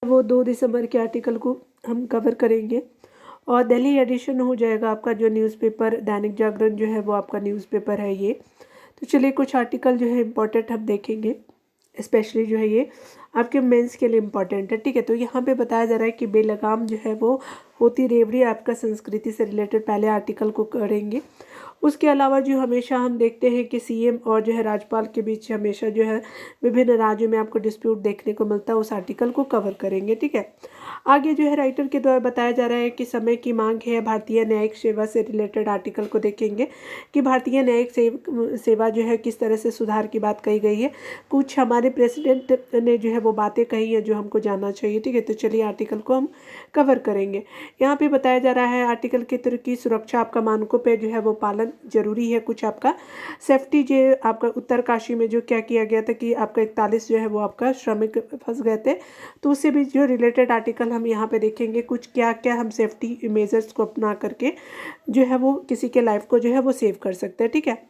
वो 2 दिसंबर के आर्टिकल को हम कवर करेंगे। और दिल्ली एडिशन हो जाएगा आपका जो न्यूज़पेपर, दैनिक जागरण जो है वो आपका न्यूज़पेपर है ये। तो चलिए कुछ आर्टिकल जो है इम्पोर्टेंट हम देखेंगे, स्पेशली जो है ये आपके मेंस के लिए इम्पॉर्टेंट है, ठीक है। तो यहाँ पे बताया जा रहा है कि बेलगाम जो है वो होती रेवड़ी आपका संस्कृति से रिलेटेड पहले आर्टिकल को करेंगे। उसके अलावा जो हमेशा हम देखते हैं कि सीएम और जो है राज्यपाल के बीच हमेशा जो है विभिन्न राज्यों में आपको डिस्प्यूट देखने को मिलता है, उस आर्टिकल को कवर करेंगे, ठीक है। आगे जो है राइटर के द्वारा बताया जा रहा है कि समय की मांग है, भारतीय न्यायिक सेवा से रिलेटेड आर्टिकल को देखेंगे कि भारतीय न्यायिक सेवा जो है किस तरह से सुधार की बात कही गई है। कुछ हमारे प्रेसिडेंट ने जो है वो बातें कही है जो हमको जानना चाहिए, ठीक है। तो चलिए आर्टिकल को हम कवर करेंगे। यहाँ पे बताया जा रहा है आर्टिकल के तहत की सुरक्षा आपका मानकों पे जो है वो पालन जरूरी है। कुछ आपका सेफ्टी जो आपका उत्तरकाशी में जो क्या किया गया था कि आपका 41 जो है वो आपका श्रमिक फंस गए थे, तो उससे भी जो रिलेटेड आर्टिकल हम यहाँ पे देखेंगे। कुछ क्या क्या हम सेफ्टी मेजर्स को अपना करके जो है वो किसी के लाइफ को जो है वो सेव कर सकते हैं, ठीक है।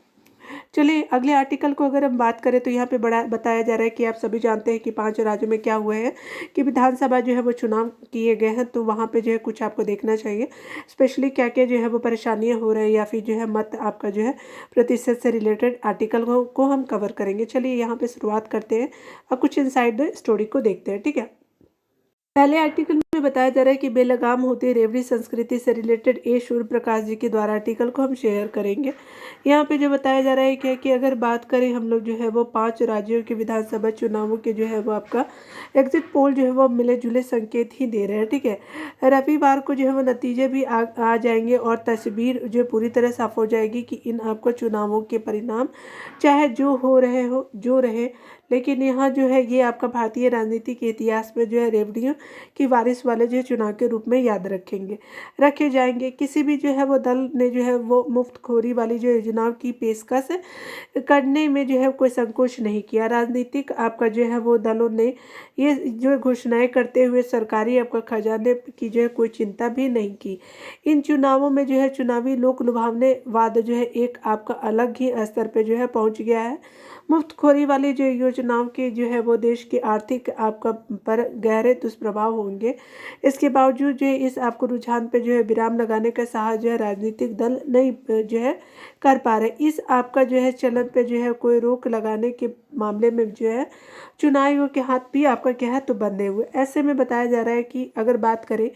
चलिए अगले आर्टिकल को अगर हम बात करें तो यहाँ पे बड़ा बताया जा रहा है कि आप सभी जानते हैं कि 5 राज्यों में क्या हुआ है कि विधानसभा जो है वो चुनाव किए गए हैं। तो वहाँ पे जो है कुछ आपको देखना चाहिए, स्पेशली क्या क्या जो है वो परेशानियाँ हो रही है या फिर जो है मत आपका जो है प्रतिशत से रिलेटेड आर्टिकल को हम कवर करेंगे। चलिए यहाँ पे शुरुआत करते हैं और कुछ इनसाइड द स्टोरी को देखते हैं, ठीक है। पहले आर्टिकल में बताया जा रहा है कि बेलगाम होती रेवड़ी संस्कृति से रिलेटेड ए सूर्य प्रकाश जी के द्वारा आर्टिकल को हम शेयर करेंगे। यहाँ पे जो बताया जा रहा है क्या कि अगर बात करें हम लोग जो है वो 5 राज्यों के विधानसभा चुनावों के जो है वो आपका एग्जिट पोल जो है वो मिले जुले संकेत ही दे रहे हैं, ठीक है। रविवार को जो है वो नतीजे भी आ जाएंगे और तस्वीर जो पूरी तरह साफ हो जाएगी कि इन आपको चुनावों के परिणाम चाहे जो रहे, लेकिन यहाँ जो है ये आपका भारतीय राजनीति के इतिहास में जो है रेवड़ियों की वारिस वाले जो है चुनाव के रूप में याद रखे जाएंगे। किसी भी जो है वो दल ने जो है वो मुफ्तखोरी वाली जो योजनाओं की पेशकश करने में जो है कोई संकोच नहीं किया। राजनीतिक आपका जो है वो दलों ने ये जो घोषणाएं करते हुए सरकारी आपका खजाने की जो है कोई चिंता भी नहीं की। इन चुनावों में जो है चुनावी लोक लुभावने वाद जो है एक आपका अलग ही स्तर पे जो है पहुंच गया है। मुफ्तखोरी वाली जो योजनाओं के जो है वो देश के आर्थिक आपका पर गहरे दुष्प्रभाव होंगे। इसके बावजूद जो है इस आपको रुझान पे जो है विराम लगाने का साहस जो है राजनीतिक दल नहीं जो है कर पा रहे। इस आपका जो है चलन पे जो है कोई रोक लगाने के मामले में जो है चुनाव आयोग के हाथ भी आपका क्या है तो बंधे हुए। ऐसे में बताया जा रहा है कि अगर बात करें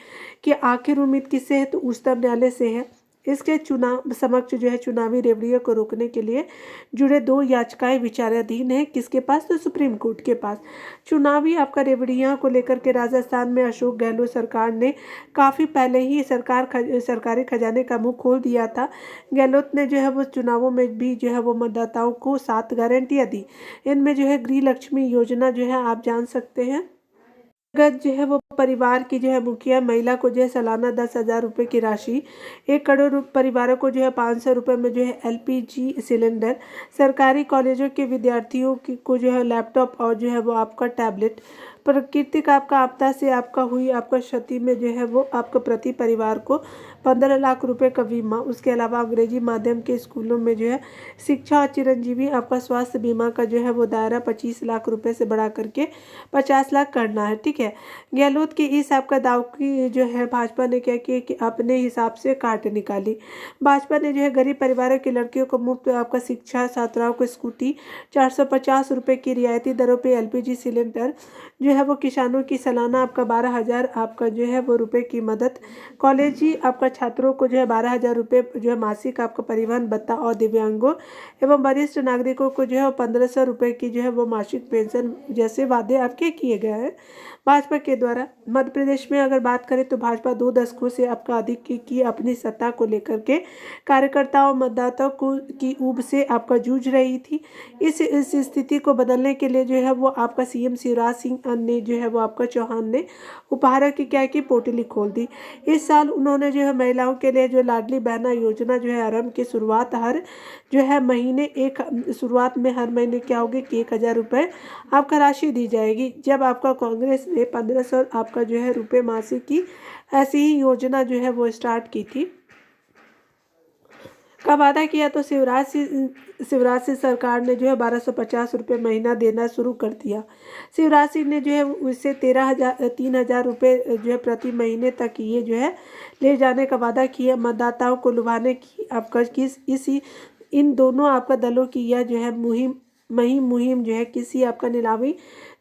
कि आखिर उम्मीद किससे है तो उच्चतम न्यायालय से है। इसके चुनाव समक्ष जो है चुनावी रेवड़ियों को रोकने के लिए जुड़े 2 याचिकाएं विचाराधीन है। किसके पास तो सुप्रीम कोर्ट के पास। चुनावी आपका रेवड़ियों को लेकर के राजस्थान में अशोक गहलोत सरकार ने काफ़ी पहले ही सरकारी खजाने का मुंह खोल दिया था। गहलोत ने जो है वो चुनावों में भी जो है वो मतदाताओं को 7 गारंटियाँ दी। इनमें जो है गृह लक्ष्मी योजना जो है आप जान सकते हैं, अगर जो है वो परिवार की जो है मुखिया महिला को जो है सालाना 10,000 रुपये की राशि, 1 करोड़ परिवारों को जो है 500 रुपये में जो है एलपीजी सिलेंडर, सरकारी कॉलेजों के विद्यार्थियों को जो है लैपटॉप और जो है वो आपका टैबलेट, प्राकृतिक आपका आपदा से आपका हुई आपका क्षति में जो है वो आपका प्रति परिवार को 15 लाख रुपए का बीमा। उसके अलावा अंग्रेजी माध्यम के स्कूलों में जो है शिक्षा और चिरंजीवी आपका स्वास्थ्य बीमा का जो है वो दायरा 25 लाख रुपए से बढ़ा करके 50 लाख करना है, ठीक है। गहलोत की इस आपका दाव की जो है भाजपा ने क्या किया कि अपने हिसाब से काट निकाली। भाजपा ने जो है गरीब परिवारों की लड़कियों को मुफ्त आपका शिक्षा, छात्राओं को स्कूटी, 450 रुपये की रियायती दरों पे एलपीजी सिलेंडर, जो है वो किसानों की सालाना आपका 12,000 आपका जो है वो रुपये की मदद, कॉलेजी आपका छात्रों को जो है 12,000 रुपये जो है मासिक आपका परिवहन भत्ता और दिव्यांगों एवं वरिष्ठ नागरिकों को जो है 1,500 रुपये की जो है वो मासिक पेंशन जैसे वादे आपके किए गए हैं भाजपा के द्वारा। मध्य प्रदेश में अगर बात करें तो भाजपा 2 दशकों से आपका अधिक की अपनी सत्ता को लेकर के कार्यकर्ताओं मतदाताओं को की ऊब से आपका जूझ रही थी। इस स्थिति को बदलने के लिए जो है वो आपका सीएम शिवराज सिंह ने जो है वो आपका चौहान ने उपहारों की क्या की पोटली खोल दी। इस साल उन्होंने जो है महिलाओं के लिए जो लाडली बहना योजना जो है आरंभ की शुरुआत हर जो है महीने शुरुआत में हर महीने क्या होगी कि 1,000 रुपये आपका राशि दी जाएगी। जब आपका कांग्रेस ने 1,500 आपका जो है रुपये मासिक की ऐसी ही योजना जो है वो स्टार्ट की थी। का वादा किया तो शिवराज सिंह सरकार ने जो है 1250 रुपये महीना देना शुरू कर दिया। शिवराज सिंह ने जो है उससे 3,000 रुपये जो है प्रति महीने तक ये जो है ले जाने का वादा किया। मतदाताओं को लुभाने की आपका इन दोनों आपका दलों की यह जो है मुहिम जो है किसी आपका नीलामी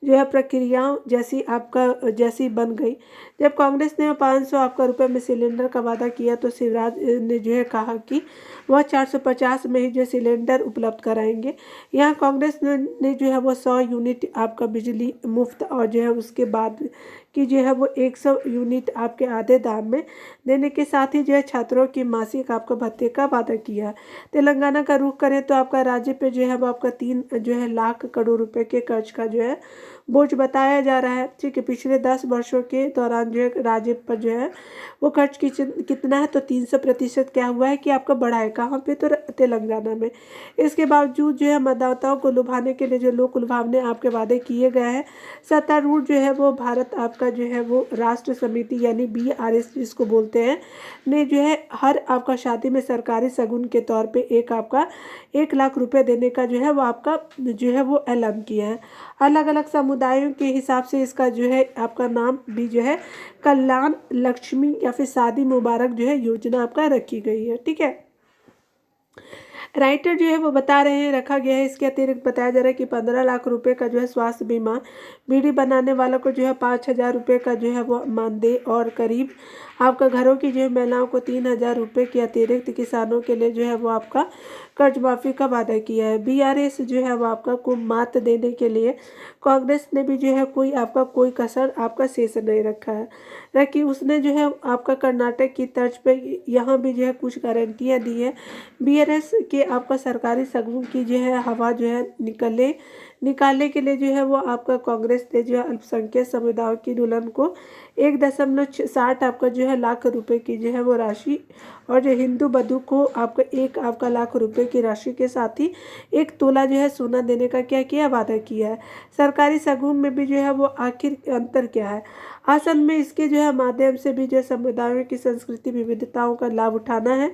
जो है प्रक्रियाओं जैसी बन गई। जब कांग्रेस ने 500 आपका रुपये में सिलेंडर का वादा किया तो शिवराज ने जो है कहा कि वह 450 में ही जो सिलेंडर उपलब्ध कराएंगे। यहाँ कांग्रेस ने जो है वो 100 यूनिट आपका बिजली मुफ्त और जो है उसके बाद कि जो है वो 100 यूनिट आपके आधे दाम में देने के साथ ही जो है छात्रों की मासिक आपका भत्ते का वादा किया। तेलंगाना का रुख करें तो आपका राज्य पे जो है वो आपका 3 जो है लाख करोड़ रुपए के कर्ज का जो है बोझ बताया जा रहा है। ठीक है, पिछले 10 वर्षों के दौरान जो है राज्य पर जो है वो खर्च कितना है तो 300% क्या हुआ है कि आपका बढ़ा है। कहाँ पे तो तेलंगाना में। इसके बावजूद जो है मतदाताओं को लुभाने के लिए जो लोक लुभावने आपके वादे किए गए हैं, सत्तारूढ़ जो है वो भारत आपका जो है वो राष्ट्र समिति यानी BRS जिसको बोलते हैं ने जो है हर आपका शादी में सरकारी शगुन के तौर पे एक आपका 1 लाख रुपए देने का जो है वो आपका जो है वो ऐलान किया है। अलग अलग समुदायों के हिसाब से इसका जो है आपका नाम भी जो है कल्याण लक्ष्मी या फिर शादी मुबारक जो है योजना आपका रखी गई है। ठीक है, राइटर जो है वो बता रहे हैं रखा गया है। इसके अतिरिक्त बताया जा रहा है कि 15 लाख रुपए का जो है स्वास्थ्य बीमा, बीड़ी बनाने वालों को जो है 5,000 रुपये का जो है वो मानदेय और करीब आपका घरों की जो है महिलाओं को 3,000 रुपये के अतिरिक्त किसानों के लिए जो है वो आपका कर्ज माफ़ी का वादा किया है। BRS जो है वो आपका को मात देने के लिए कांग्रेस ने भी जो है कोई कसर आपका शेष नहीं रखा है रखी। उसने जो है आपका कर्नाटक की तर्ज पे यहाँ भी जो है कुछ गारंटियाँ दी है। BRS के आपका सरकारी शगुन की जो है हवा जो है निकालने के लिए जो है वो आपका कांग्रेस ने जो है अल्पसंख्यक समुदायों की दुल्हन को 1.60 आपका जो है लाख रुपए की जो है वो राशि और जो हिंदू वधू को आपका 1 आपका लाख रुपए की राशि के साथ ही 1 तोला जो है सोना देने का क्या किया वादा किया है। सरकारी शगुन में भी जो है वो आखिर अंतर क्या है। असल में इसके जो है माध्यम से भी जो समुदायों की संस्कृति विविधताओं का लाभ उठाना है।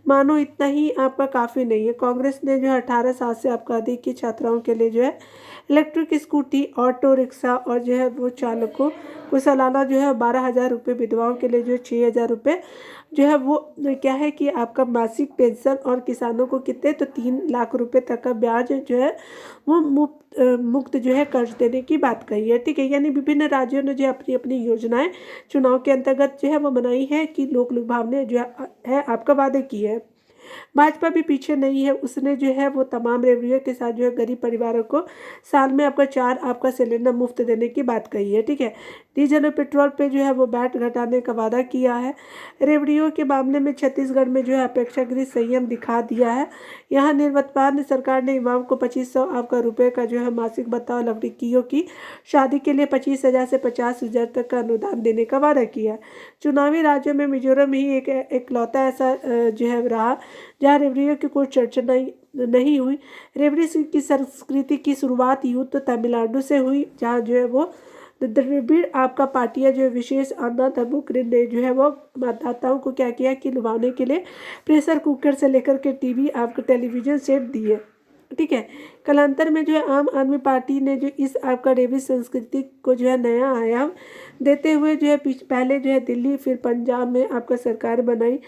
मानो इतना ही आपका काफ़ी नहीं है। कांग्रेस ने जो है 18 साल से आपका अधिक की छात्राओं के लिए जो है इलेक्ट्रिक स्कूटी, ऑटो रिक्शा और जो है वो चालकों को सालाना जो है 12,000 रुपये, विधवाओं के लिए जो है 6,000 रुपये जो है वो क्या है कि आपका मासिक पेंशन और किसानों को कितने तो 3 लाख रुपए तक का ब्याज जो है वो मुक्त जो है कर्ज देने की बात कही है। ठीक है, यानी विभिन्न राज्यों ने जो अपनी अपनी योजनाएं चुनाव के अंतर्गत जो है वो बनाई है कि लोक लुभावने जो है आपका वादे किए हैं। भाजपा भी पीछे नहीं है। उसने जो है वो तमाम रेवड़ियों के साथ जो है गरीब परिवारों को साल में आपका 4 आपका सिलेंडर मुफ्त देने की बात कही है। ठीक है, डीजल और पेट्रोल पे जो है वो वैट घटाने का वादा किया है। रेवड़ियों के मामले में छत्तीसगढ़ में जो है अपेक्षाकृत संयम दिखा दिया है। यहाँ निवर्तमान सरकार ने युवाओं को 2500 आपका रुपये का जो है मासिक भत्ता और लड़कियों की शादी के लिए 25,000 से 50,000 तक का अनुदान देने का वादा किया। चुनावी राज्यों में मिजोरम ही एक इकलौता ऐसा जो है रहा जहाँ रेवड़ियों की कोई चर्चा नहीं हुई। रेवड़ी की संस्कृति की शुरुआत यूं तो तमिलनाडु से हुई, जहाँ जो है वो द्रविड़ आपका पार्टियां जो है विशेष अन्ना तमुक ने जो है वो मतदाताओं को क्या किया कि लुभाने के लिए प्रेशर कुकर से लेकर के टीवी आपके टेलीविजन सेट दिए। ठीक है, कालांतर में जो है आम आदमी पार्टी ने जो इस आपका रेवड़ी संस्कृति को जो है नया आयाम देते हुए जो है पहले जो है दिल्ली फिर पंजाब में आपका सरकार बनाई,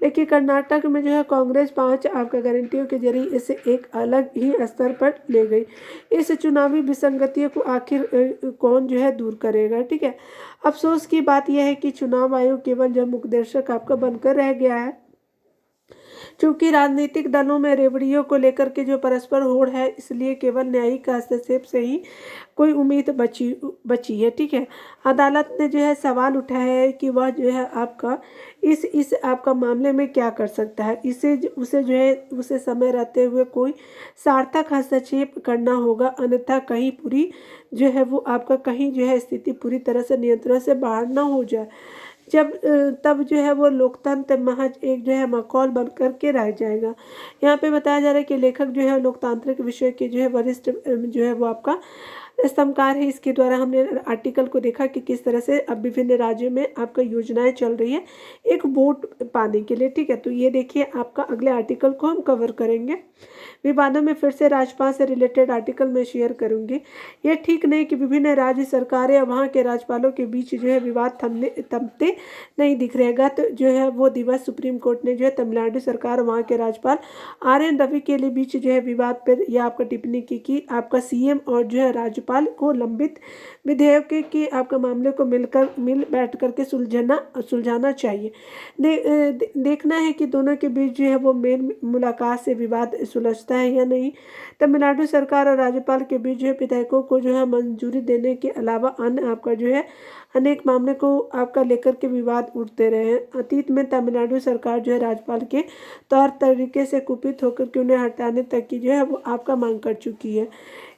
लेकिन कर्नाटक में जो है कांग्रेस 5 आपका गारंटियों के जरिए इसे एक अलग ही स्तर पर ले गई। इस चुनावी विसंगतियों को आखिर कौन जो है दूर करेगा। ठीक है, अफसोस की बात यह है कि चुनाव आयोग केवल जो मुखदर्शक आपका बनकर रह गया है। चूंकि राजनीतिक दलों में रेवड़ियों को लेकर के जो परस्पर होड़ है, इसलिए केवल न्यायिक हस्तक्षेप से ही कोई उम्मीद बची है। ठीक है, अदालत ने जो है सवाल उठाया है कि वह जो है आपका इस आपका मामले में क्या कर सकता है। उसे जो है उसे समय रहते हुए कोई सार्थक हस्तक्षेप करना होगा, अन्यथा कहीं पूरी जो है वो आपका कहीं जो है स्थिति पूरी तरह से नियंत्रण से बाहर ना हो जाए। तब जो है वो लोकतंत्र महज एक जो है मखौल बन कर के रह जाएगा। यहाँ पे बताया जा रहा है कि लेखक जो है लोकतांत्रिक विषय के जो है वरिष्ठ जो है वो आपका स्तंभकार है। इसके द्वारा हमने आर्टिकल को देखा कि किस तरह से अब विभिन्न राज्यों में आपका योजनाएं चल रही है एक वोट पाने के लिए। ठीक है, तो ये देखिए आपका अगले आर्टिकल को हम कवर करेंगे। विवादों में फिर से राज्यपाल से रिलेटेड आर्टिकल मैं शेयर करूंगी। ये ठीक नहीं कि विभिन्न राज्य सरकारें और वहाँ के राज्यपालों के बीच जो है विवाद थमते नहीं दिख रहे। गत जो है वो दिवस सुप्रीम कोर्ट ने जो है तमिलनाडु सरकार और वहाँ के राज्यपाल RN रवि के लिए बीच जो है विवाद पर यह आपका टिप्पणी की कि आपका CM और जो है राज्यपाल को लंबित विधेयक के आपका मामले को मिल बैठ करके सुलझाना चाहिए। देखना है कि दोनों के बीच जो है वो मेल मुलाकात से विवाद सुलझता है या नहीं। तमिलनाडु सरकार और राज्यपाल के बीच जो है विधेयकों को जो है मंजूरी देने के अलावा अन्य आपका जो है अनेक मामले को आपका लेकर के विवाद उठते रहे हैं। अतीत में तमिलनाडु सरकार जो है राज्यपाल के तौर तरीके से कुपित होकर के उन्हें हटाने तक की जो है वो आपका मांग कर चुकी है।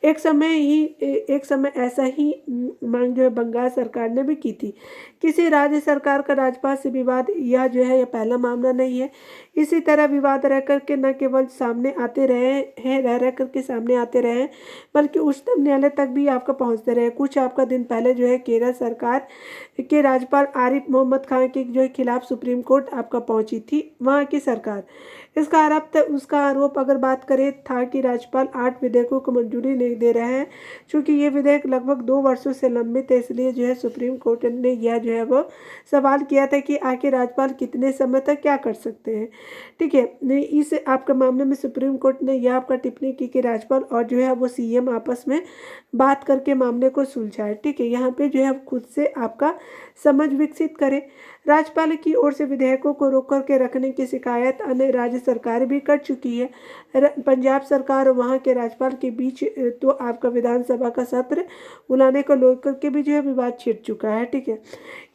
एक समय ऐसा ही मांग जो है बंगाल सरकार ने भी की थी। किसी राज्य सरकार का राज्यपाल से विवाद यह जो है यह पहला मामला नहीं है। इसी तरह विवाद रह करके न केवल सामने आते रहे हैं रह करके सामने आते रहे हैं, बल्कि उच्चतम न्यायालय तक भी आपका पहुंचते रहे। कुछ आपका दिन पहले जो है केरल सरकार के राज्यपाल आरिफ मोहम्मद खान के जो खिलाफ सुप्रीम कोर्ट आपका पहुंची थी वहाँ की सरकार। उसका आरोप अगर बात करें था कि राज्यपाल 8 विधेयकों को मंजूरी नहीं दे रहे हैं। चूँकि ये विधेयक लगभग 2 वर्षों से लंबित है, इसलिए जो है सुप्रीम कोर्ट ने यह जो है वो सवाल किया था कि आखिर राज्यपाल कितने समय तक क्या कर सकते हैं। ठीक है, इस आपके मामले में सुप्रीम कोर्ट ने यह आपका टिप्पणी की कि राज्यपाल और जो है वो CM आपस में बात करके मामले को सुलझाए। ठीक है, यहाँ पे जो है खुद से आपका समझ विकसित करें। राज्यपाल की ओर से विधेयकों को रोक करके रखने की शिकायत अन्य राज्य सरकार भी कर चुकी है। पंजाब सरकार और वहाँ के राज्यपाल के बीच तो आपका विधानसभा का सत्र बुलाने को लेकर के भी जो है विवाद छिड़ चुका है। ठीक है,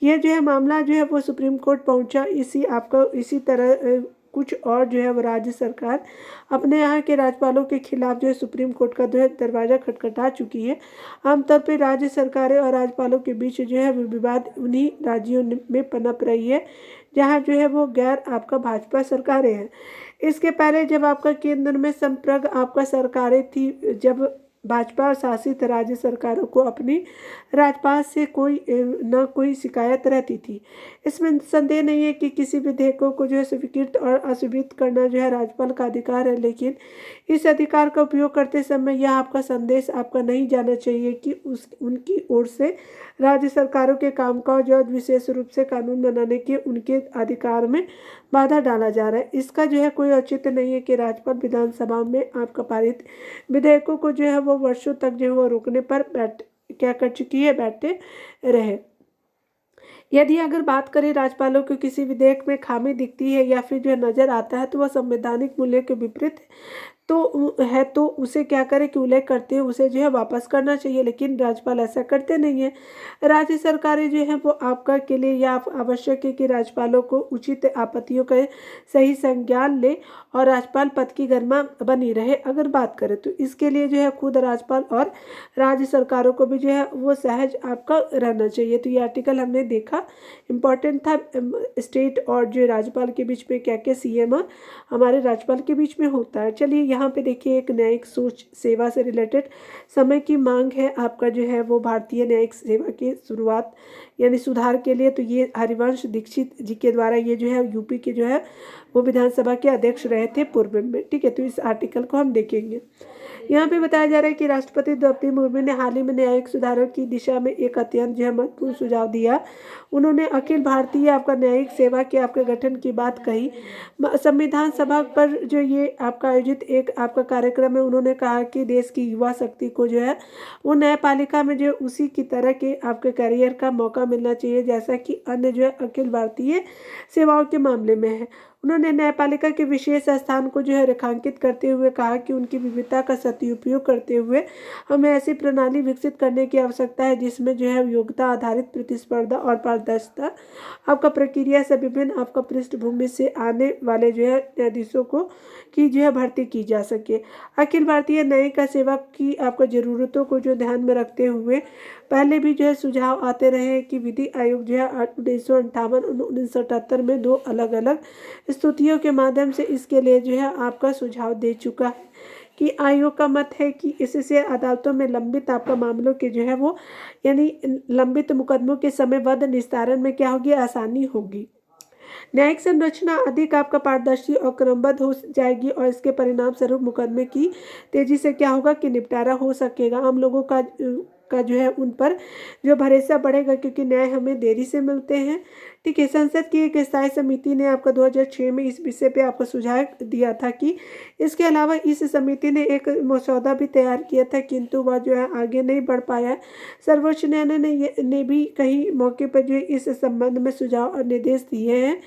यह जो है मामला जो है वो सुप्रीम कोर्ट पहुँचा। इसी तरह कुछ और जो है वो राज्य सरकार अपने यहाँ के राज्यपालों के खिलाफ जो है सुप्रीम कोर्ट का जो है दरवाज़ा खटखटा चुकी है। आमतौर पर राज्य सरकारें और राज्यपालों के बीच जो है विवाद उन्हीं राज्यों में पनप रही है जहाँ जो है वो गैर आपका भाजपा सरकारें हैं। इसके पहले जब आपका केंद्र में संप्रग आपका सरकारें थी, जब भाजपा शासित राज्य सरकारों को अपनी राज्यपाल से कोई शिकायत रहती थी। इसमें संदेह नहीं है कि किसी विधेयकों को जो है स्वीकृत और अस्वीकृत करना जो है राज्यपाल का अधिकार है, लेकिन इस अधिकार का उपयोग करते समय यह आपका संदेश आपका नहीं जाना चाहिए कि उनकी ओर से राज्य सरकारों के कामकाज और विशेष रूप से कानून बनाने के उनके अधिकार में बाधा डाला जा रहा है। इसका जो है कोई औचित्य नहीं है कि राज्यपाल विधानसभा में आपका पारित विधेयकों को जो है वो वर्षों तक जो है वो रोकने पर बैठे रहे। यदि अगर बात करें राज्यपालों को किसी विधेयक में खामी दिखती है या फिर जो नज़र आता है तो वह संवैधानिक मूल्य के विपरीत तो उसे क्या करें कि उल्लेख करते हैं उसे जो है वापस करना चाहिए, लेकिन राज्यपाल ऐसा करते नहीं है। राज्य सरकारें जो है वो आपका के लिए यह आवश्यक है कि राज्यपालों को उचित आपत्तियों का सही संज्ञान ले और राज्यपाल पद की गरिमा बनी रहे। अगर बात करें तो इसके लिए जो है खुद राज्यपाल और राज्य सरकारों को भी जो है वो सहज आपका रहना चाहिए। तो ये आर्टिकल हमने देखा, इम्पॉर्टेंट था। स्टेट और जो राज्यपाल के बीच में क्या क्या CM हमारे राज्यपाल के बीच में होता है। चलिए यहाँ पे देखिए एक न्यायिक सोच सेवा से रिलेटेड समय की मांग है आपका जो है वो भारतीय न्यायिक सेवा की शुरुआत यानी सुधार के लिए। तो ये हरिवंश दीक्षित जी के द्वारा ये जो है UP के जो है वो विधानसभा के अध्यक्ष रहे थे पूर्व में। ठीक है, तो इस आर्टिकल को हम देखेंगे। यहाँ पे बताया जा रहा है कि राष्ट्रपति द्रौपदी मुर्मू ने हाल ही में न्यायिक सुधारों की दिशा में एक अत्यंत जो है महत्वपूर्ण सुझाव दिया। उन्होंने अखिल भारतीय आपका न्यायिक सेवा के आपके गठन की बात कही। संविधान सभा पर जो ये आपका आयोजित एक आपका कार्यक्रम है, उन्होंने कहा कि देश की युवा शक्ति को जो है वो न्यायपालिका में जो उसी की तरह के आपके करियर का मौका मिलना चाहिए जैसा कि अन्य जो है अखिल भारतीय सेवाओं के मामले में है। उन्होंने न्यायपालिका के विशेष स्थान को जो है रेखांकित करते हुए कहा कि उनकी विविधता का सदुपयोग करते हुए हमें ऐसी प्रणाली विकसित करने की आवश्यकता है जिसमें जो है योग्यता आधारित प्रतिस्पर्धा और पारदर्शिता आपका प्रक्रिया से विभिन्न आपका पृष्ठभूमि से आने वाले जो है न्यायाधीशों को की जो है भर्ती की जा सके। अखिल भारतीय न्यायिक सेवा की आपको ज़रूरतों को जो ध्यान में रखते हुए पहले भी जो है सुझाव आते रहे कि विधि आयोग जो है 1958-1978 में 2 अलग अलग स्तुतियों के माध्यम से इसके लिए जो है आपका सुझाव दे चुका है। कि आयोग का मत है कि इससे अदालतों में लंबित आपका मामलों के जो है वो यानी लंबित मुकदमों के समयबद्ध निस्तारण में क्या होगी, आसानी होगी। न्यायिक संरचना अधिक आपका पारदर्शी और क्रमबद्ध हो जाएगी और इसके परिणाम स्वरूप मुकदमे की तेजी से क्या होगा कि निपटारा हो सकेगा। आम लोगों का जो है उन पर जो भरोसा बढ़ेगा, क्योंकि न्याय हमें देरी से मिलते हैं। ठीक है, संसद की एक स्थायी समिति ने आपका 2006 में इस विषय पे आपको सुझाव दिया था कि इसके अलावा इस समिति ने एक मसौदा भी तैयार किया था, किंतु वह जो है आगे नहीं बढ़ पाया। सर्वोच्च न्यायालय ने भी कई मौके पर जो है इस संबंध में सुझाव और निर्देश दिए हैं।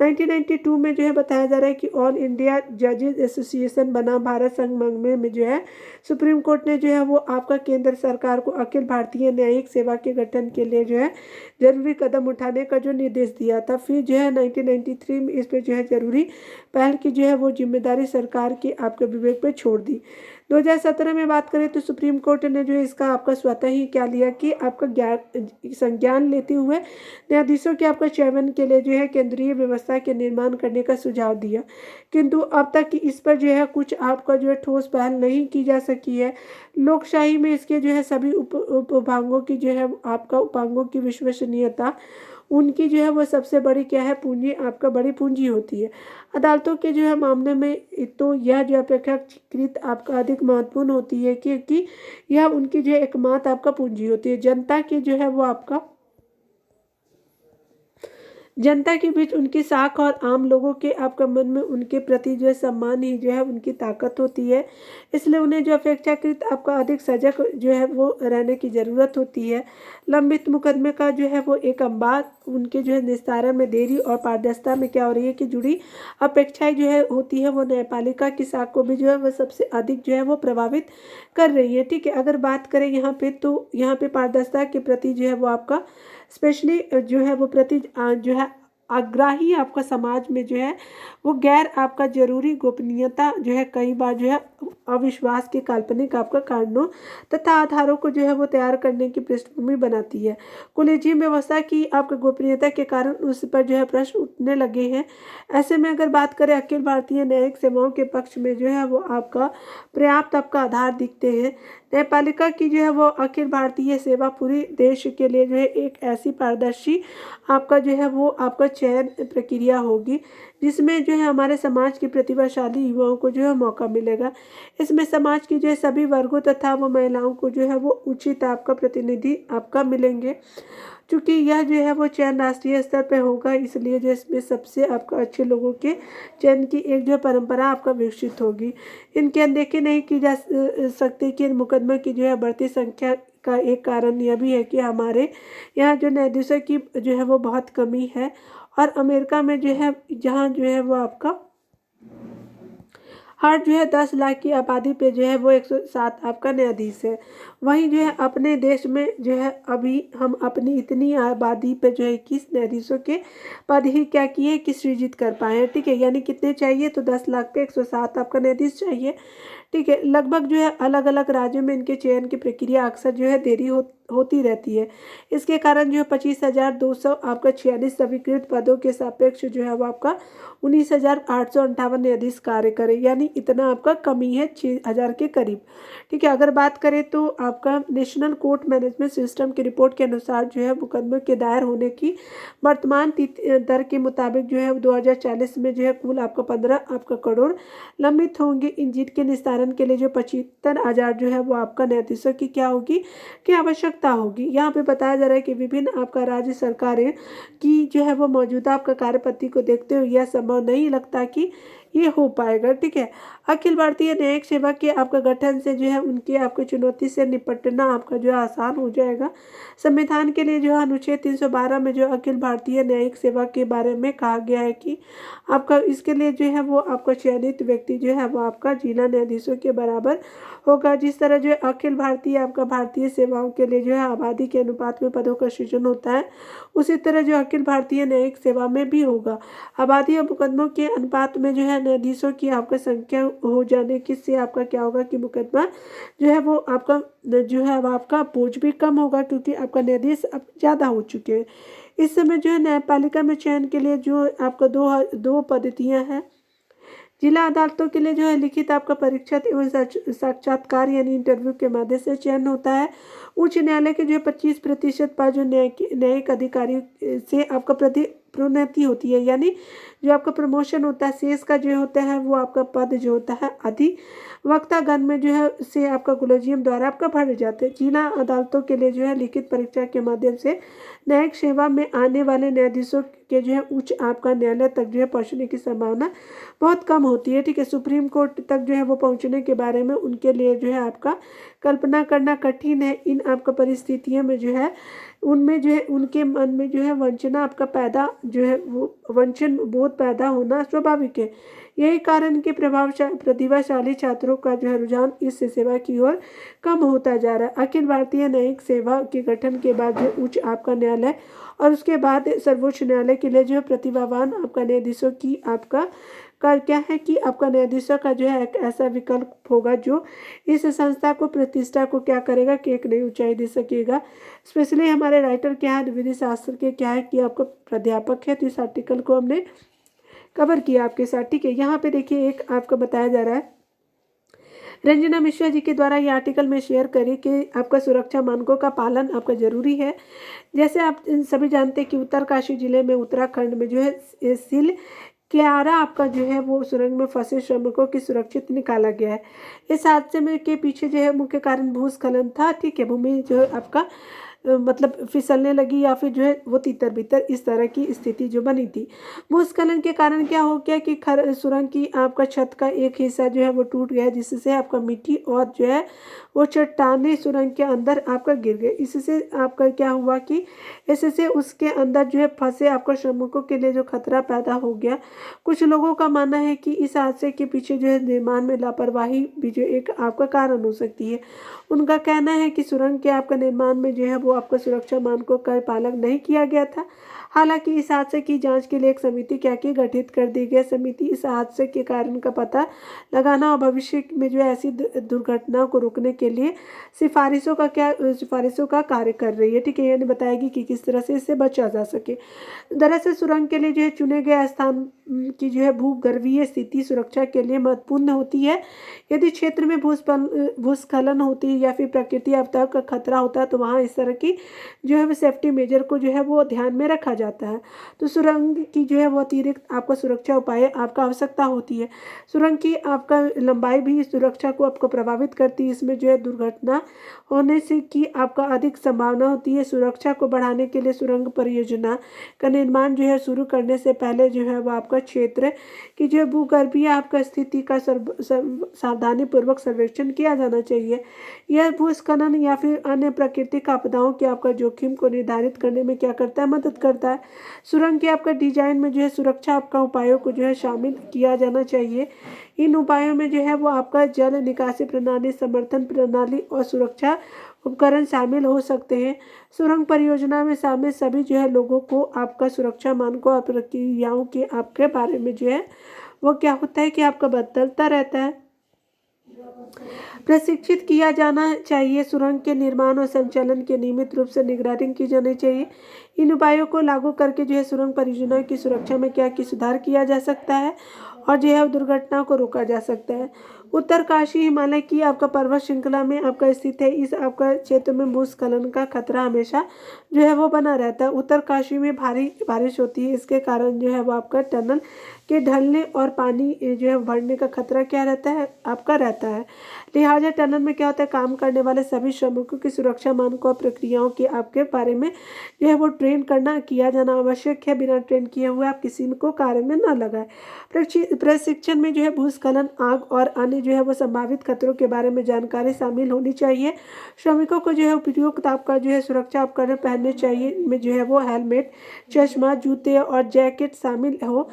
1992 में जो है बताया जा रहा है कि ऑल इंडिया जजेस एसोसिएशन बना भारत संघ में जो है सुप्रीम कोर्ट ने जो है वो आपका केंद्र सरकार को अखिल भारतीय न्यायिक सेवा के गठन के लिए जो है जरूरी कदम उठाने का जो निर्देश दिया था। फिर जो है 1993 में इस पर जो है जरूरी पहल की जो है वो जिम्मेदारी सरकार के आपके विवेक पे छोड़ दी। 2017 में बात करें तो सुप्रीम कोर्ट ने जो है इसका आपका स्वतः ही क्या लिया कि आपका संज्ञान लेते हुए न्यायाधीशों के आपका चयन के लिए जो है केंद्रीय व्यवस्था के निर्माण करने का सुझाव दिया, किंतु अब तक इस पर जो है कुछ आपका जो है ठोस पहल नहीं की जा सकी है। लोकशाही में इसके जो है सभी उपभागों की जो है आपका उपांगों की विश्वसनीयता उनकी जो है वो सबसे बड़ी क्या है पूंजी, आपका बड़ी पूंजी होती है। अदालतों के जो है मामले में तो यह जो अपेक्षाकृत आपका अधिक महत्वपूर्ण होती है, क्योंकि यह उनकी जो है एकमात्र आपका पूंजी होती है। जनता के बीच उनकी साख और आम लोगों के आपका मन में उनके प्रति जो है सम्मान ही जो है उनकी ताकत होती है। इसलिए उन्हें जो अपेक्षाकृत आपका अधिक सजग जो है वो रहने की ज़रूरत होती है। लंबित मुकदमे का जो है वो एक अंबार उनके जो है निस्तारण में देरी और पारदर्शिता में क्या हो रही है कि जुड़ी अपेक्षाएं जो है होती है वो न्यायपालिका की साख को भी जो है वो सबसे अधिक जो है वो प्रभावित कर रही है। ठीक है, अगर बात करें यहाँ पे तो यहाँ पे पारदर्शिता के प्रति जो है वो आपका स्पेशली जो है वो प्रति जो है आग्राही आपका समाज में जो है वो गैर आपका जरूरी गोपनीयता जो है कई बार जो है अविश्वास के काल्पनिक आपका कारणों तथा आधारों को जो है वो तैयार करने की पृष्ठभूमि बनाती है। कॉलेजियम व्यवस्था की आपका गोपनीयता के कारण उस पर जो है प्रश्न उठने लगे हैं। ऐसे में अगर बात करें अखिल भारतीय न्यायिक सेवाओं के पक्ष में जो है वो आपका पर्याप्त आपका आधार दिखते हैं। न्यायपालिका की जो है वो अखिल भारतीय सेवा पूरी देश के लिए जो है एक ऐसी पारदर्शी आपका जो है वो आपका चयन प्रक्रिया होगी जिसमें जो है हमारे समाज के प्रतिभाशाली युवाओं को जो है मौका मिलेगा। इसमें समाज की जो है सभी वर्गों तथा वो महिलाओं को जो है वो उचित आपका प्रतिनिधि आपका मिलेंगे। चूँकि यह जो है वो चयन राष्ट्रीय स्तर पर होगा, इसलिए जो इसमें सबसे आपका अच्छे लोगों के चयन की एक जो परंपरा आपका विकसित होगी। इनकी अनदेखी नहीं की जा सकती कि इन मुकदमों की जो है बढ़ती संख्या का एक कारण यह भी है कि हमारे यहाँ जो न्यायाधीशों की जो है वो बहुत कमी है। और अमेरिका में जो है जहाँ जो है वो आपका हर जो है 10 लाख की आबादी पे जो है वो 107 आपका न्यायाधीश है। वहीं जो है अपने देश में जो है अभी हम अपनी इतनी आबादी पे जो है 21 न्यायाधीशों के पद ही क्या किए कि सृजित कर पाए हैं। ठीक है, यानी कितने चाहिए तो 10 लाख पे 107 आपका न्यायाधीश चाहिए। ठीक है, लगभग जो है अलग अलग राज्यों में इनके चयन की प्रक्रिया अक्सर जो है देरी होती रहती है। इसके कारण जो है 25,200 आपका 46 स्वीकृत पदों के सापेक्ष जो है वो आपका 19,858 न्यायाधीश कार्य करे, यानी इतना आपका कमी है 6,000 के करीब। ठीक है, अगर बात करें तो आपका नेशनल कोर्ट मैनेजमेंट सिस्टम की रिपोर्ट के अनुसार जो है मुकदमे के दायर होने की वर्तमान दर के मुताबिक जो है 2040 में जो है कुल आपका 15 आपका करोड़ लंबित होंगे। इन जीत के निस्तारण के लिए जो 75,000 जो है वो आपका न्यायाधीशों की क्या होगी कि आवश्यकता होगी। यहाँ पे बताया जा रहा है कि विभिन्न आपका राज्य सरकारें की जो है वो मौजूदा आपका कार्यपद्धति को देखते हुए यह संभव नहीं लगता कि ये हो पाएगा। ठीक है, अखिल भारतीय न्यायिक सेवा के आपका गठन से जो है उनकी आपकी चुनौती से निपटना आपका जो है आसान हो जाएगा। संविधान के लिए जो है अनुच्छेद 312 में जो अखिल भारतीय न्यायिक सेवा के बारे में कहा गया है कि आपका इसके लिए जो है वो आपका चयनित व्यक्ति जो है वो आपका जिला न्यायाधीशों के बराबर होगा। जिस तरह जो है अखिल भारतीय आपका भारतीय सेवाओं के लिए जो है आबादी के अनुपात में पदों का सृजन होता है, उसी तरह जो अखिल भारतीय न्यायिक सेवा में भी होगा। आबादी और मुकदमों के अनुपात में जो है न्यायाधीशों की आपका संख्या हो जाने की से आपका क्या होगा कि मुकदमा जो है वो आपका जो है अब आपका बोझ भी कम होगा, क्योंकि आपका न्यायाधीश अब ज़्यादा हो चुके हैं। इस समय जो है न्यायपालिका में चयन के लिए जो आपका दो पद्धतियाँ हैं। जिला अदालतों के लिए जो है लिखित आपका परीक्षा एवं साक्षात्कार यानी इंटरव्यू के माध्यम से चयन होता है। उच्च न्यायालय के जो है 25% पर जो न्यायिक अधिकारी से आपका प्रोन्नति होती है, यानी जो आपका प्रमोशन होता है, शेष का जो होता है वो आपका पद जो होता है अधिवक्तागण में जो है से आपका कोलेजियम द्वारा आपका भरे जाते हैं। जिला अदालतों के लिए जो है लिखित परीक्षा के माध्यम से न्यायिक सेवा में आने वाले न्यायाधीशों के जो है उच्च आपका न्यायालय तक जो है पहुंचने की संभावना बहुत कम होती है। ठीक है, सुप्रीम कोर्ट तक जो है वो पहुंचने के बारे में उनके लिए जो है आपका कल्पना करना कठिन है। इन आपका परिस्थितियों में जो है उनमें जो है उनके मन में जो है वंचना आपका पैदा जो है वो वंचन बोध पैदा होना स्वाभाविक है। यही कारण के प्रतिभाशाली छात्रों का जो है रुझान इस सेवा की ओर कम होता जा रहा है। अखिल भारतीय न्यायिक सेवा के गठन के बाद जो उच्च आपका न्यायालय और उसके बाद सर्वोच्च न्यायालय के लिए जो है प्रतिभावान आपका न्यायाधीशों की आपका का क्या है कि आपका न्यायाधीशों का जो है एक ऐसा विकल्प होगा जो इस संस्था को प्रतिष्ठा को क्या करेगा कि एक नई ऊंचाई दे सकेगा। स्पेशली हमारे राइटर क्या है, विधि शास्त्र के क्या है कि आपको प्राध्यापक है, तो इस आर्टिकल को हमने कवर किया आपके साथ। ठीक है, यहाँ पे देखिए एक आपको बताया जा रहा है, रंजना मिश्रा जी के द्वारा ये आर्टिकल में शेयर करी कि आपका सुरक्षा मानकों का पालन आपका जरूरी है। जैसे आप सभी जानते हैं कि उत्तरकाशी जिले में उत्तराखंड में जो है सिल क्यारा आपका जो है वो सुरंग में फंसे श्रमिकों की सुरक्षित निकाला गया है। इस हादसे में के पीछे जो है मुख्य कारण भूस्खलन था। ठीक है, भूमि जो है आपका मतलब फिसलने लगी या फिर जो है वो तितर बितर इस तरह की स्थिति जो बनी थी। भूस्खलन के कारण क्या हो गया कि सुरंग की आपका छत का एक हिस्सा जो है वो टूट गया, जिससे आपका मिट्टी और जो है वो चट्टाने सुरंग के अंदर आपका गिर गए। इससे आपका क्या हुआ कि इससे उसके अंदर जो है फंसे आपका श्रमिकों के लिए जो खतरा पैदा हो गया। कुछ लोगों का मानना है कि इस हादसे के पीछे जो है निर्माण में लापरवाही भी जो एक आपका कारण हो सकती है। उनका कहना है कि सुरंग के आपका निर्माण में जो है वो आपका सुरक्षा मानकों का पालन नहीं किया गया था। हालांकि इस हादसे की जांच के लिए एक समिति क्या की गठित कर दी गई। समिति इस हादसे के कारण का पता लगाना और भविष्य में जो है ऐसी दुर्घटनाओं को रोकने के लिए सिफारिशों का कार्य कर रही है। ठीक है, यानी बताएगी कि किस तरह से इससे बचा जा सके। दरअसल सुरंग के लिए जो है चुने गए स्थान की जो है भूगर्भीय स्थिति सुरक्षा के लिए महत्वपूर्ण होती है। यदि क्षेत्र में भूस्खलन होती है या फिर प्रकृति आपदा का खतरा होता है तो वहाँ इस तरह की जो है वो सेफ्टी मेजर को जो है वो ध्यान में रखा जाता है। तो सुरंग की जो है वो अतिरिक्त आपका सुरक्षा उपाय आपका आवश्यकता होती है। सुरंग की आपका लंबाई भी सुरक्षा को आपको प्रभावित करती है। इसमें जो है दुर्घटना होने से की आपका अधिक संभावना होती है। सुरक्षा को बढ़ाने के लिए सुरंग परियोजना का निर्माण जो है शुरू करने से पहले जो है वो आपका क्षेत्र की जो भूगर्भीय आपका स्थिति का सावधानी पूर्वक सर्वेक्षण किया जाना चाहिए। यह भूस्खलन या फिर अन्य प्राकृतिक आपदाओं के आपका जोखिम को निर्धारित करने में क्या करता है, मदद करता है। सुरंग के आपका डिजाइन में जो है सुरक्षा आपका उपायों को जो है शामिल किया जाना चाहिए। इन उपायों में जो है वो आपका जल निकासी प्रणाली, समर्थन प्रणाली और सुरक्षा उपकरण शामिल हो सकते हैं। सुरंग परियोजना में शामिल सभी जो है लोगों को आपका सुरक्षा मानकों और प्रक्रियाओं के आपके बारे में जो है वो क्या होता है कि आपका बदलता रहता है, प्रशिक्षित किया जाना चाहिए। सुरंग के निर्माण और संचालन के नियमित रूप से निगरानी की जानी चाहिए। इन उपायों को लागू करके जो है सुरंग परियोजना की सुरक्षा में क्या की सुधार किया जा सकता है और जो है दुर्घटनाओं को रोका जा सकता है। उत्तरकाशी हिमालय की आपका पर्वत श्रृंखला में आपका स्थित है। इस आपका क्षेत्र में भूस्खलन का खतरा हमेशा जो है वो बना रहता है। उत्तरकाशी में भारी बारिश होती है, इसके कारण जो है वो आपका टनल के ढलने और पानी जो है बढ़ने का खतरा क्या रहता है, आपका रहता है। लिहाजा टनल में क्या होता है, काम करने वाले सभी श्रमिकों की सुरक्षा मानकों और प्रक्रियाओं के आपके बारे में जो है वो ट्रेन करना किया जाना आवश्यक है। बिना ट्रेन किए हुए आप किसी को कार्य में न लगाए। प्रशिक्षण में जो है भूस्खलन, आग और अन्य जो है वो संभावित खतरों के बारे में जानकारी शामिल होनी चाहिए। श्रमिकों को जो है उपयुक्त आपका जो है सुरक्षा उपकरण पहनने चाहिए। में जो है वो हेलमेट, चश्मा, जूते और जैकेट शामिल हो।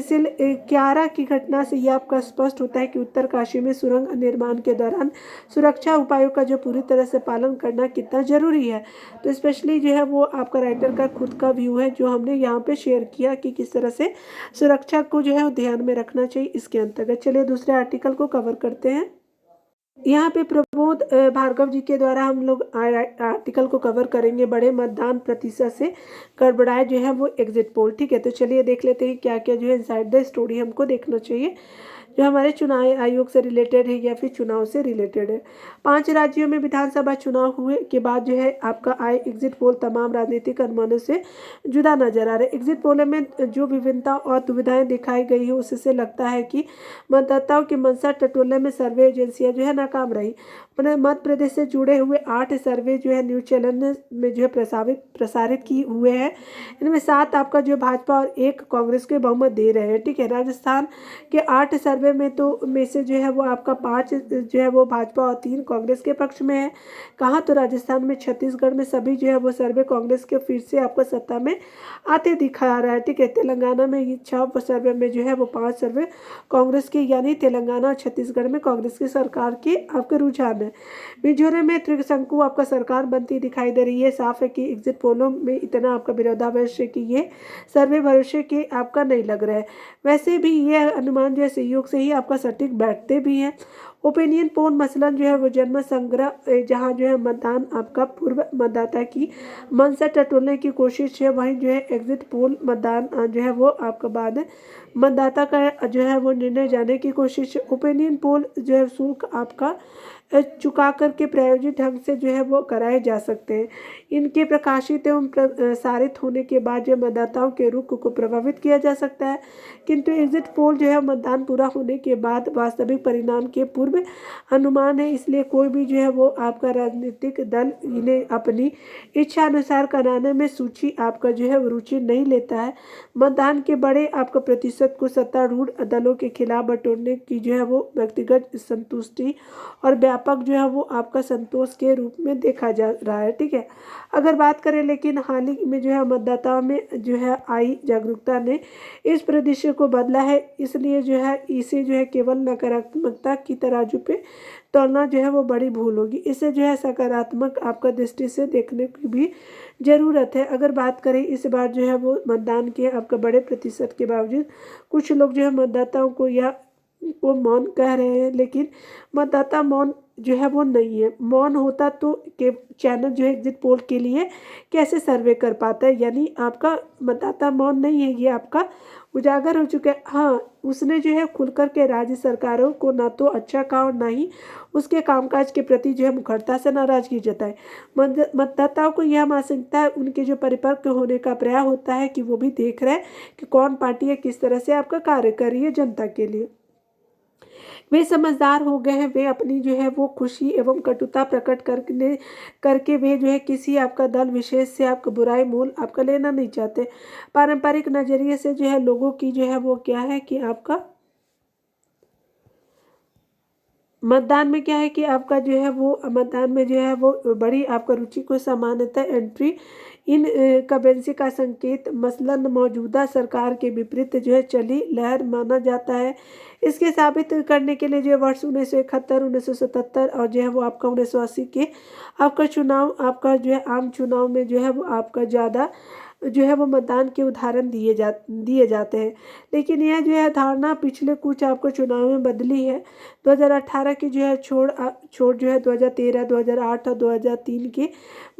सिल क्यारा की घटना से यह आपका स्पष्ट होता है कि उत्तरकाशी में सुरंग निर्माण के दौरान सुरक्षा उपायों का जो पूरी तरह से पालन करना कितना जरूरी है। तो स्पेशली जो है वो आपका राइटर का खुद का व्यू है जो हमने यहाँ पे शेयर किया कि किस तरह से सुरक्षा को जो है ध्यान में रखना चाहिए। इसके अंतर्गत चलिए दूसरे आर्टिकल को कवर करते हैं। यहाँ पे प्रमोद भार्गव जी के द्वारा हम लोग आर्टिकल को कवर करेंगे, बड़े मतदान प्रतिशत से गड़बड़ाए जो है वो एग्जिट पोल। ठीक है, तो चलिए देख लेते हैं क्या क्या जो है इनसाइड द स्टोरी हमको देखना चाहिए जो हमारे चुनाव आयोग से रिलेटेड है या फिर चुनाव से रिलेटेड है। 5 राज्यों में विधानसभा चुनाव हुए के बाद जो है आपका आए एग्जिट पोल तमाम राजनीतिक अनुमानों से जुदा नजर आ रहा है। एग्जिट पोल में जो विभिन्नता और दुविधाएं दिखाई गई है उससे लगता है कि मतदाताओं की मनसा टटोलने में सर्वे एजेंसियां जो है नाकाम रही। मध्य प्रदेश से जुड़े हुए 8 सर्वे जो है न्यूज चैनल में जो है प्रसारित किए हुए हैं। इनमें 7 आपका जो भाजपा और 1 कांग्रेस के बहुमत दे रहे हैं। ठीक है, राजस्थान के 8 सर्वे में से जो है वो आपका 5 जो है वो भाजपा और 3 कांग्रेस के पक्ष में है। कहाँ तो राजस्थान में, छत्तीसगढ़ में सभी जो है वो सर्वे कांग्रेस के फिर से आपको सत्ता में आते दिखा रहा है। ठीक है, तेलंगाना में ये 6 सर्वे में जो है वो 5 सर्वे कांग्रेस के, यानी तेलंगाना और छत्तीसगढ़ में कांग्रेस की सरकार के आपके रुझान है। मिजोरम में त्रिशंकु आपका सरकार बनती दिखाई दे रही है। साफ है कि एग्जिट पोलों में इतना आपका विरोधाभास है कि ये सर्वे भरोसे के आपका नहीं लग रहा है। वैसे भी ये अनुमान जो है सहयोग से ही आपका सटीक बैठते भी हैं। ओपिनियन पोल मसलन जो है वो जन्म संग्रह, जहाँ जो है मतदान आपका पूर्व मतदाता की मनसा टटोलने की कोशिश है, वहीं जो है एग्जिट पोल मतदान जो है वो आपका बाद मतदाता का जो है वो निर्णय जाने की कोशिश। ओपिनियन पोल जो है शुल्क आपका चुका करके प्रायोजित ढंग से जो है वो कराए जा सकते हैं। इनके प्रकाशित एवं प्रसारित होने के बाद जो मतदाताओं के रुख को प्रभावित किया जा सकता है, किंतु एग्जिट पोल जो है मतदान पूरा होने के बाद वास्तविक परिणाम के पूर्व अनुमान है। इसलिए कोई भी जो है वो आपका राजनीतिक दल इन्हें अपनी इच्छा अनुसार कराने में सूची आपका जो है रुचि नहीं लेता है। मतदान के बड़े आपका प्रतिशत को सत्तारूढ़ दलों के खिलाफ बटोरने की जो है वो व्यक्तिगत संतुष्टि और व्यापक जो है वो आपका संतोष के रूप में देखा जा रहा है। ठीक है, अगर बात करें लेकिन हाल ही में जो है मतदाताओं में जो है आई जागरूकता ने इस परिदृश्य को बदला है। इसलिए जो है इसे जो है केवल नकारात्मकता की तराजू पे तोलना जो है वो बड़ी भूल होगी। इसे जो है सकारात्मक आपका दृष्टि से देखने की भी ज़रूरत है। अगर बात करें इस बार जो है वो मतदान के आपका बड़े प्रतिशत के बावजूद कुछ लोग जो है मतदाताओं को या वो मौन कह रहे हैं, लेकिन मतदाता मौन जो है वो नहीं है। मौन होता तो के चैनल जो है एग्जिट पोल के लिए कैसे सर्वे कर पाता है, यानी आपका मतदाता मौन नहीं है, ये आपका उजागर हो चुका है। हाँ, उसने जो है खुलकर के राज्य सरकारों को ना तो अच्छा कहा और ना ही उसके कामकाज के प्रति जो है मुखरता से नाराजगी जताई। मतदाताओं को यह आशंका उनके जो परिपक्व होने का प्रयास होता है कि वो भी देख रहे हैं कि कौन पार्टी है किस तरह से आपका कार्य कर रही है जनता के लिए। वे समझदार हो गए हैं। वे अपनी जो है वो खुशी एवं कटुता प्रकट करके वे जो है किसी आपका दल विशेष से आपका बुराई मोल आपका लेना नहीं चाहते। पारंपरिक नजरिए से जो है लोगों की जो है वो क्या है कि आपका मतदान में क्या है कि आपका जो है वो मतदान में जो है वो बड़ी आपका रुचि को सामान्यतः एंट्री इन कबेंसी का संकेत मसलन मौजूदा सरकार के विपरीत जो है चली लहर माना जाता है। इसके साबित करने के लिए जो है वर्ष 1971, 1977 और जो है वो आपका 1980 के आपका चुनाव आपका जो है आम चुनाव में जो है वो आपका ज़्यादा जो है वो मतदान के उदाहरण दिए जाते हैं। लेकिन यह जो है धारणा पिछले कुछ आपको चुनाव में बदली है। 2018 की जो है छोड़ जो है 2013, 2008 और 2003 के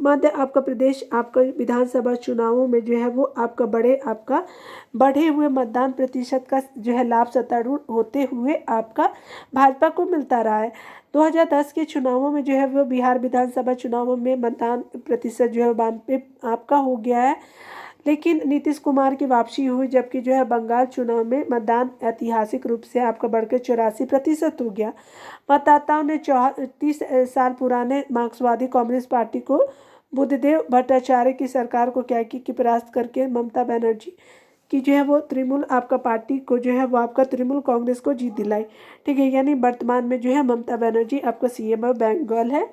मध्य आपका प्रदेश आपका विधानसभा चुनावों में जो है वो आपका बढ़े हुए मतदान प्रतिशत का जो है लाभ सत्तारूढ़ होते हुए आपका भाजपा को मिलता रहा है। 2010 के चुनावों में जो है वो बिहार विधानसभा चुनावों में मतदान प्रतिशत जो है 92 आपका हो गया है, लेकिन नीतीश कुमार की वापसी हुई, जबकि जो है बंगाल चुनाव में मतदान ऐतिहासिक रूप से आपका बढ़कर 84% हो गया। मतदाताओं ने 30 साल पुराने मार्क्सवादी कम्युनिस्ट पार्टी को बुद्धदेव भट्टाचार्य की सरकार को क्या की परास्त करके ममता बनर्जी कि जो है वो तृणमूल आपका पार्टी को जो है वो आपका तृणमूल कांग्रेस को जीत दिलाई। ठीक है, यानी वर्तमान में जो है ममता बनर्जी आपका सीएम ऑफ बंगाल है।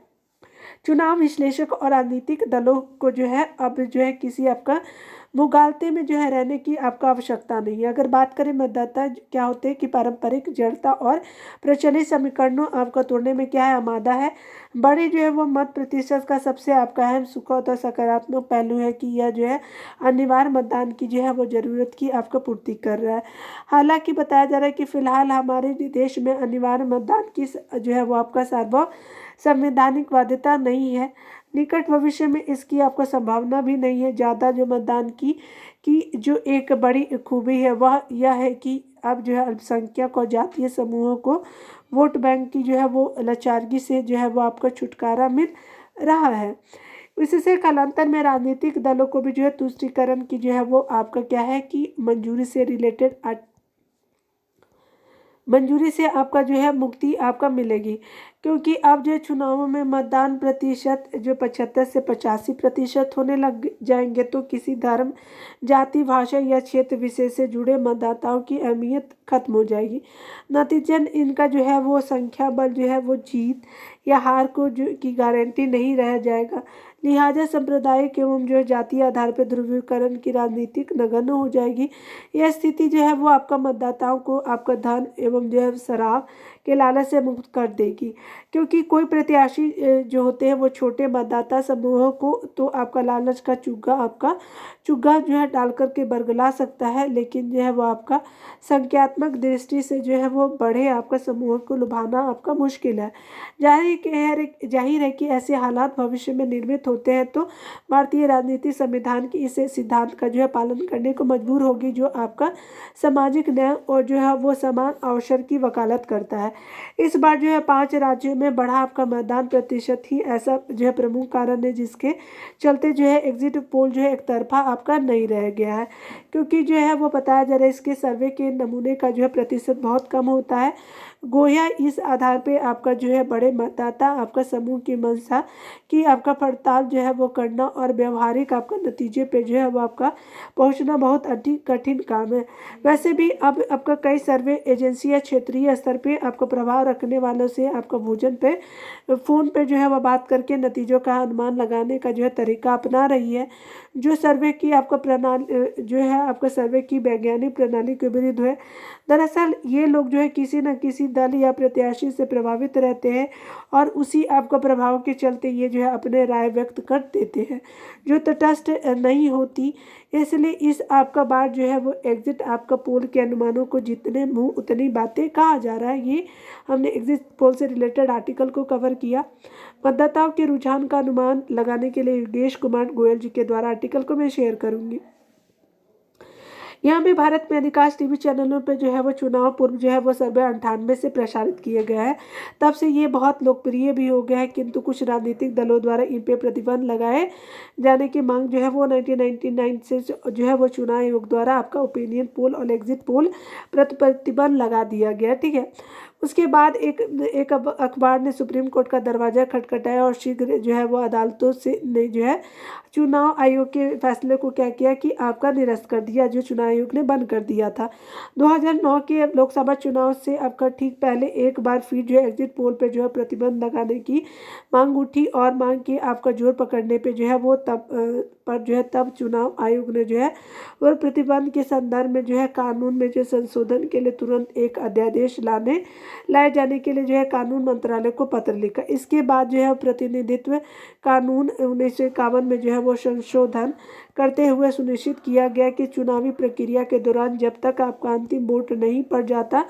चुनाव विश्लेषक और राजनीतिक दलों को जो है अब जो है किसी आपका मुगालते में जो है रहने की आपका आवश्यकता नहीं है। अगर बात करें मतदाता क्या होते हैं कि पारंपरिक जड़ता और प्रचलित समीकरणों आपका तोड़ने में क्या है, आमादा है। बड़े जो है वो मत प्रतिशत का सबसे आपका अहम सुखद और सकारात्मक पहलू है कि यह जो है अनिवार्य मतदान की जो है वो ज़रूरत की आपका पूर्ति कर रहा है। हालांकि बताया जा रहा है कि फिलहाल हमारे देश में अनिवार्य मतदान की जो है वो आपका संवैधानिक बाध्यता नहीं है। निकट भविष्य में इसकी आपको संभावना भी नहीं है। ज़्यादा जो मतदान की जो एक बड़ी खूबी है वह यह है कि अब जो है अल्पसंख्यक और जातीय समूहों को वोट बैंक की जो है वो लाचारगी से जो है वो आपका छुटकारा मिल रहा है। इससे कालांतर में राजनीतिक दलों को भी जो है तुष्टीकरण की जो है वो आपका क्या है कि मंजूरी से आपका जो है मुक्ति आपका मिलेगी, क्योंकि अब जो चुनावों में मतदान प्रतिशत जो 75 से 85% होने लग जाएंगे तो किसी धर्म, जाति, भाषा या क्षेत्र विशेष से जुड़े मतदाताओं की अहमियत खत्म हो जाएगी। नतीजतन इनका जो है वो संख्या बल जो है वो जीत या हार को जो की गारंटी नहीं रह जाएगा। लिहाजा सांप्रदायिक एवं जो जातीय आधार पर ध्रुवीकरण की राजनीतिक नगण्य हो जाएगी। यह स्थिति जो है वो आपका मतदाताओं को आपका धन एवं जो है शराब के लालच से मुक्त कर देगी, क्योंकि कोई प्रत्याशी जो होते हैं वो छोटे मतदाता समूहों को तो आपका लालच का चुग्गा जो है डाल करके बरगला सकता है, लेकिन जो है वो आपका संख्यात्मक दृष्टि से जो है वो बड़े आपका समूहों को लुभाना आपका मुश्किल है। जाहिर है कि ऐसे हालात भविष्य में निर्मित होते हैं तो भारतीय राजनीति संविधान की इस सिद्धांत का जो है पालन करने को मजबूर होगी, जो आपका सामाजिक न्याय और जो है वो समान अवसर की वकालत करता है। इस बार जो है 5 राज्यों में बढ़ा आपका मतदान प्रतिशत ही ऐसा जो है प्रमुख कारण है जिसके चलते जो है एग्जिट पोल जो है एक तरफा आपका नहीं रह गया है, क्योंकि जो है वो बताया जा रहा है इसके सर्वे के नमूने का जो है प्रतिशत बहुत कम होता है। गोया इस आधार पे आपका जो है बड़े मतदाता आपका समूह की मंशा की आपका पड़ताल जो है वो करना और व्यवहारिक आपका नतीजे पे जो है वो आपका पहुंचना बहुत अधिक कठिन काम है। वैसे भी अब आपका कई सर्वे एजेंसियां क्षेत्रीय स्तर पे आपको प्रभाव रखने वालों से आपका भोजन पे फ़ोन पे जो है वह बात करके नतीजों का अनुमान लगाने का जो है तरीका अपना रही है, जो सर्वे की आपका प्रणाली जो है आपका सर्वे की वैज्ञानिक प्रणाली के विरुद्ध है। दरअसल ये लोग जो है किसी न किसी दल या प्रत्याशी से प्रभावित रहते हैं और उसी आपका प्रभाव के चलते ये जो है अपने राय व्यक्त कर देते हैं जो तटस्थ नहीं होती। इसलिए इस आपका बार जो है वो एग्जिट आपका पोल के अनुमानों को जितने मुंह उतनी बातें कहा जा रहा है। ये हमने एग्जिट पोल से रिलेटेड आर्टिकल को कवर किया। मतदाताओं के रुझान का अनुमान लगाने के लिए योगेश कुमार गोयल जी के द्वारा आर्टिकल को मैं शेयर करूंगी। यहाँ भी भारत में अधिकांश टीवी चैनलों पर जो है वो चुनाव पूर्व जो है वो सर्वे 98 से प्रसारित किया गया है। तब से ये बहुत लोकप्रिय भी हो गया है, किंतु कुछ राजनीतिक दलों द्वारा इन पे प्रतिबंध लगाए जाने की मांग जो है वो 1999 से जो है वो चुनाव आयोग द्वारा आपका ओपिनियन पोल और एग्जिट पोल प्रतिबंध लगा दिया गया। ठीक है, उसके बाद एक अखबार ने सुप्रीम कोर्ट का दरवाज़ा खटखटाया और शीघ्र जो है वो अदालतों से ने जो है चुनाव आयोग के फैसले को क्या किया कि आपका निरस्त कर दिया, जो चुनाव आयोग ने बंद कर दिया था। 2009 के लोकसभा चुनाव से आपका ठीक पहले एक बार फिर जो है एग्जिट पोल पे जो है प्रतिबंध लगाने की मांग उठी और मांग की आपका जोर पकड़ने पे जो है वो तब चुनाव आयोग ने जो है और प्रतिबंध के संदर्भ में जो है कानून में जो संशोधन के लिए तुरंत एक अध्यादेश लाए जाने के लिए जो है कानून मंत्रालय को पत्र लिखा। इसके बाद जो है प्रतिनिधित्व कानून 1951 में जो है वो संशोधन करते हुए सुनिश्चित किया गया कि चुनावी प्रक्रिया के दौरान जब तक आपका अंतिम वोट नहीं पड़ जाता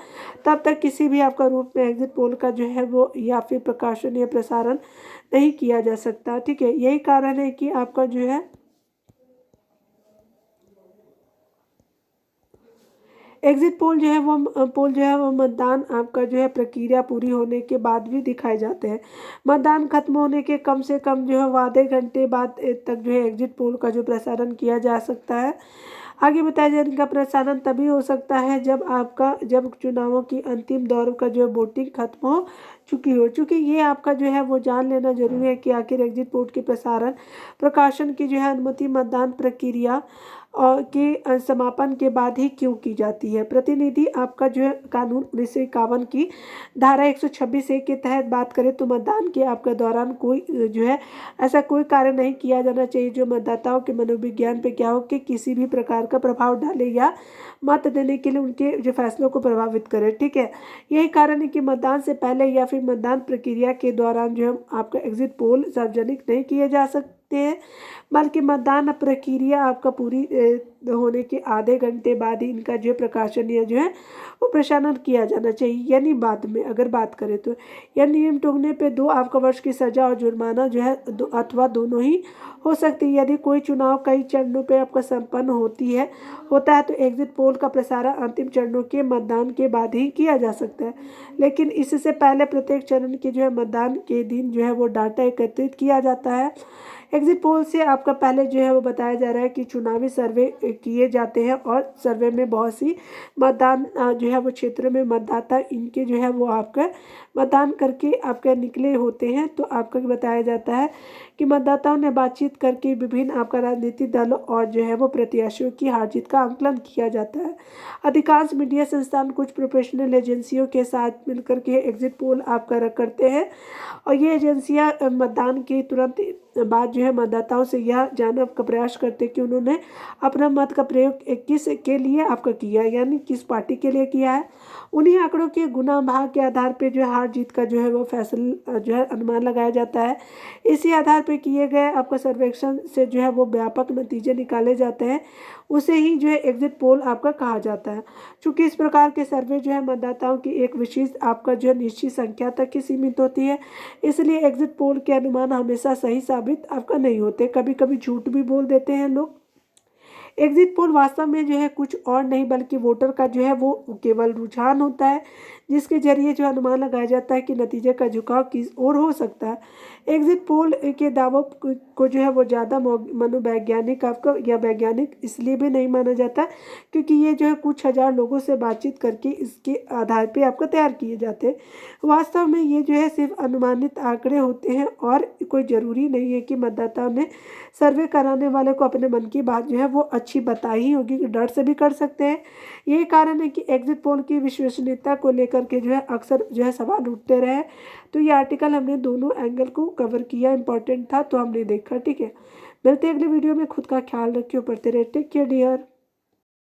तब तक किसी भी आपका रूप में एग्जिट पोल का जो है वो या फिर प्रकाशन या प्रसारण नहीं किया जा सकता। ठीक है, यही कारण है कि आपका जो है एग्जिट पोल जो है वो मतदान आपका जो है प्रक्रिया पूरी होने के बाद भी दिखाए जाते हैं। मतदान खत्म होने के कम से कम जो है आधे घंटे बाद तक जो है एग्जिट पोल का जो प्रसारण किया जा सकता है। आगे बताया जाए इनका प्रसारण तभी हो सकता है जब चुनावों की अंतिम दौर का जो वोटिंग खत्म हो चुकी हो। चूँकि ये आपका जो है वो जान लेना जरूरी है कि आखिर एग्जिट पोल के प्रकाशन की जो है अनुमति मतदान प्रक्रिया और के समापन के बाद ही क्यों की जाती है। प्रतिनिधि आपका जो है कानून 1951 की धारा 126 ए के तहत बात करें तो मतदान के आपके दौरान कोई जो है ऐसा कोई कार्य नहीं किया जाना चाहिए जो मतदाताओं के मनोविज्ञान पे क्या हो कि किसी भी प्रकार का प्रभाव डाले या मत देने के लिए उनके जो फैसलों को प्रभावित करे। ठीक है, यही कारण है कि मतदान से पहले या फिर मतदान प्रक्रिया के दौरान जो है आपका एग्जिट पोल सार्वजनिक नहीं किए जा सकते हैं, बल्कि मतदान प्रक्रिया आपका पूरी होने के आधे घंटे बाद ही इनका जो प्रकाशन या जो है वो प्रसारण किया जाना चाहिए, यानी बाद में अगर बात करें तो। यह नियम टूटने पे 2 आपका वर्ष की सजा और जुर्माना जो है अथवा दोनों ही हो सकती है। यदि कोई चुनाव कई चरणों पे आपका संपन्न होता है तो एग्जिट पोल का प्रसारण अंतिम चरणों के मतदान के बाद ही किया जा सकता है, लेकिन इससे पहले प्रत्येक चरण के जो है मतदान के दिन जो है वो डाटा एकत्रित किया जाता है। एग्जिट पोल से आपका पहले जो है वो बताया जा रहा है कि चुनावी सर्वे किए जाते हैं और सर्वे में बहुत सी मतदान जो है वो क्षेत्र में मतदाता इनके जो है वो आपका मतदान करके आपके निकले होते हैं। तो आपका बताया जाता है कि मतदाताओं ने बातचीत करके विभिन्न आपका राजनीतिक दलों और जो है वो प्रत्याशियों की हार जीत का आंकलन किया जाता है। अधिकांश मीडिया संस्थान कुछ प्रोफेशनल एजेंसियों के साथ मिलकर के एग्जिट पोल आपका करते हैं और ये एजेंसियां मतदान के तुरंत बाद जो है मतदाताओं से यह जानने का प्रयास करते हैं कि उन्होंने अपना मत का प्रयोग किस के लिए आपका किया, यानी किस पार्टी के लिए किया है। उन्हीं आंकड़ों के गुना भाग के आधार पे जो है हार जीत का जो है वो फैसला जो है अनुमान लगाया जाता है। इसी आधार पे किए गए आपका सर्वेक्षण से जो है वो व्यापक नतीजे निकाले जाते हैं, उसे ही जो है एग्जिट पोल आपका कहा जाता है। चूँकि इस प्रकार के सर्वे जो है मतदाताओं की एक विशेष आपका जो है निश्चित संख्या तक ही सीमित होती है, इसलिए एग्जिट पोल के अनुमान हमेशा सही साबित आपका नहीं होते, कभी कभी झूठ भी बोल देते हैं लोग। एग्जिट पोल वास्तव में जो है कुछ और नहीं बल्कि वोटर का जो है वो केवल रुझान होता है, जिसके जरिए जो अनुमान लगाया जाता है कि नतीजे का झुकाव किस ओर हो सकता है। एग्जिट पोल के दावों को जो है वो ज़्यादा मनोवैज्ञानिक आपका या वैज्ञानिक इसलिए भी नहीं माना जाता क्योंकि ये जो है कुछ हज़ार लोगों से बातचीत करके इसके आधार पे आपका तैयार किए जाते हैं। वास्तव में ये जो है सिर्फ अनुमानित आंकड़े होते हैं और कोई ज़रूरी नहीं है कि मतदाताओं ने सर्वे कराने वाले को अपने मन की बात जो है वो अच्छी बताई ही होगी, डर से भी कर सकते हैं। यही कारण है कि एग्जिट पोल की विश्वसनीयता को लेकर के जो है अक्सर जो है सवाल उठते रहे। तो ये आर्टिकल हमने दोनों एंगल को कवर किया, इंपॉर्टेंट था तो हमने देखा। ठीक है, मिलते हैं अगले वीडियो में। खुद का ख्याल रखिए, पढ़ते रहे। Take care dear.